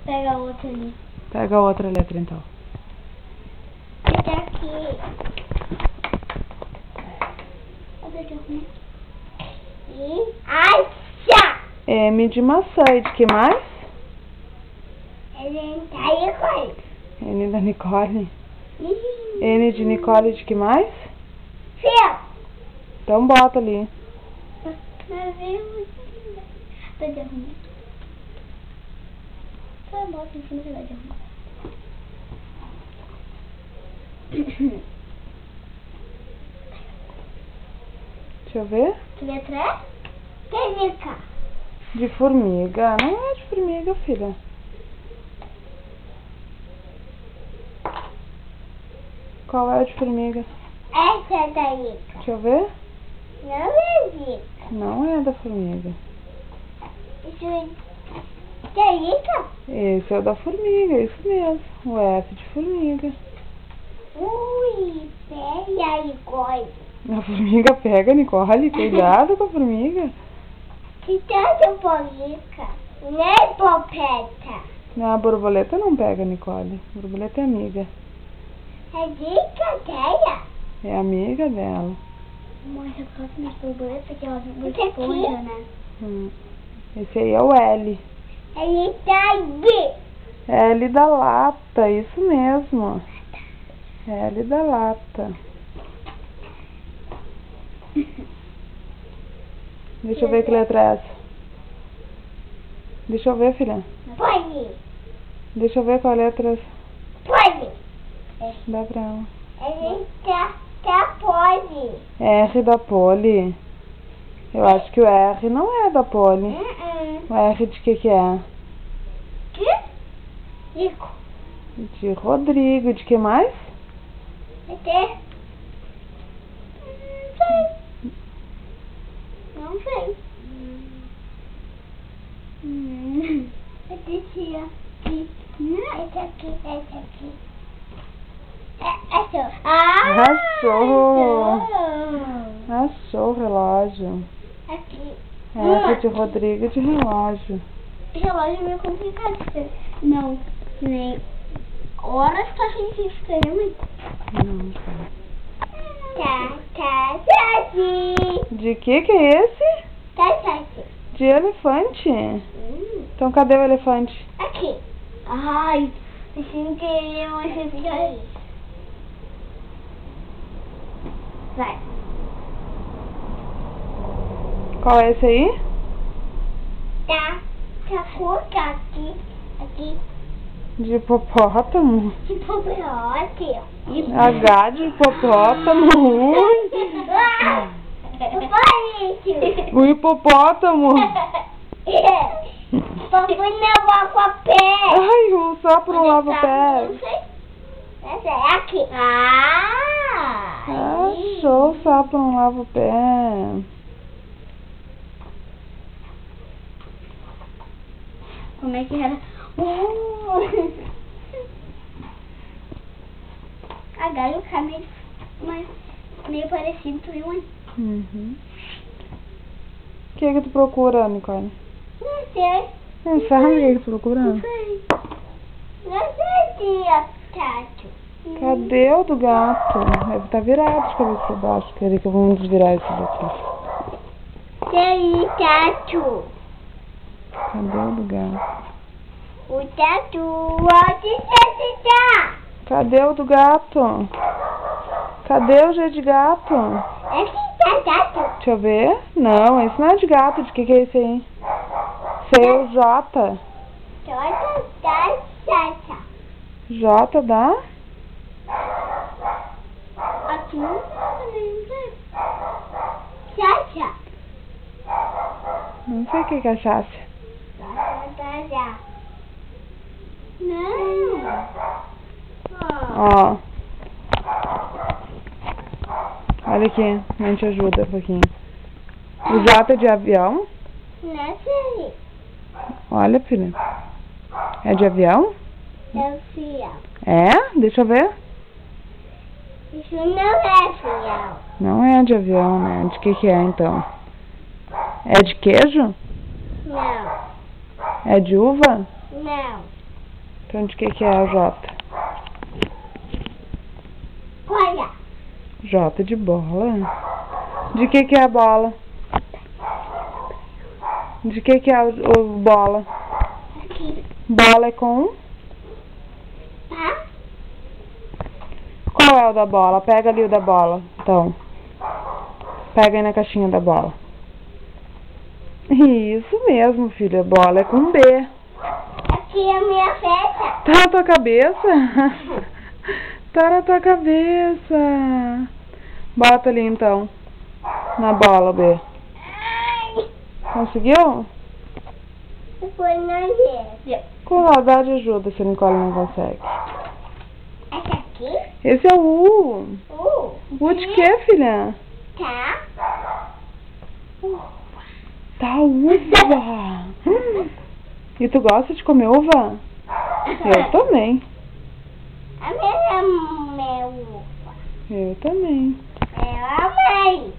Pega a outra ali. Pega a outra letra então. Essa aqui. Olha aqui, arruma. E acha! M de maçã. E de que mais? Ele tá aí com ele. N da Nicole. N de Nicole. De que mais? Fio! Então bota ali. Mas veio muito linda. Vai de arrumar. Só bota em cima que vai de arrumar. Deixa eu ver. Que letra é? Técnica. De formiga. Não é de formiga, filha. Qual é a de formiga? Essa é da Ica. Deixa eu ver. Não é Ica. Não é da formiga. Isso é da Ica? Esse é o da formiga, isso mesmo. O F de formiga. Ui, pega aí, coi. A formiga pega, Nicole. Cuidado com a formiga. Que tanto polica. Nem popeta. Não, a borboleta não pega, Nicole. A borboleta é amiga. É dica dela. É amiga dela. Mãe, eu gosto de borboleta que ela não esponja, né? Esse aí é o L. Ele tá aí. L da lata, isso mesmo. L da lata. Deixa eu ver que letra é essa. Deixa eu ver, filha. Pode. Deixa eu ver qual letra é essa. Pode. Dá pra ela. Ele tá pode. R da Poli. Eu acho que o R não é da Poli. O R de que é? Que? Rico. De Rodrigo. De que mais? Até. Não sei. Não sei. Esse aqui. Esse aqui. Esse aqui. Achou. Achou. Achou o relógio. Aqui. R de Rodrigo de relógio. Relógio é meio complicado. Não, nem horas que a gente escreve muito. Não. Tá. De que é esse? Tá. De elefante. Então cadê o elefante? Aqui. Ai, sem querer, mas fica. Vai. Qual é esse aí? Tá curta aqui. De hipopótamo. Hipopótamo. H de hipopótamo. Ui. O hipopótamo. Papai não vai com a pé. Ai, um só para um lava o pé. Essa é aqui. Achou, só para um lava o pé. Como é que era? A galho fica meio parecido também. O que tu procura, Nicole? Não sei. Não sabe o que tu procura? Não sei. Não sei, tia Tato. Cadê o do gato? Deve estar virado de cabeça para baixo. Peraí que eu vou desvirar isso daqui. Tem Tato. Cadê o do gato? O Tato, onde você está? Cadê o do gato? Cadê o G de gato? Aqui tá Tato. Deixa eu ver. Não, esse não é de gato. De que é esse aí? Esse é o J. J da? Aqui não sei. Chacha. Não sei o que é Chácia. Não. Ó. Olha aqui, a gente ajuda um pouquinho. O J é de avião. Não sei. Olha, filha. É de avião? É fiel. É? Deixa eu ver. Isso não é fiel. Não é de avião, né? De que é, então? É de queijo? Não. É de uva? Não. Então de que é a J? Olha. J de bola. De que é a bola? De que é o bola? Aqui. Bola é com? Tá? Qual é o da bola? Pega ali o da bola. Então. Pega aí na caixinha da bola. Isso mesmo, filha. Bola é com B. Aqui é a minha festa. Tá na tua cabeça? Tá na tua cabeça. Bota ali então. Na bola, B. Ai. Conseguiu? Foi na gente. Com saudade ajuda se a Nicole não consegue. Essa aqui? Esse é o U. U de quê, filha? Tá. Tá uva. E tu gosta de comer uva? Eu também. A minha é meu. Eu também. É a mãe.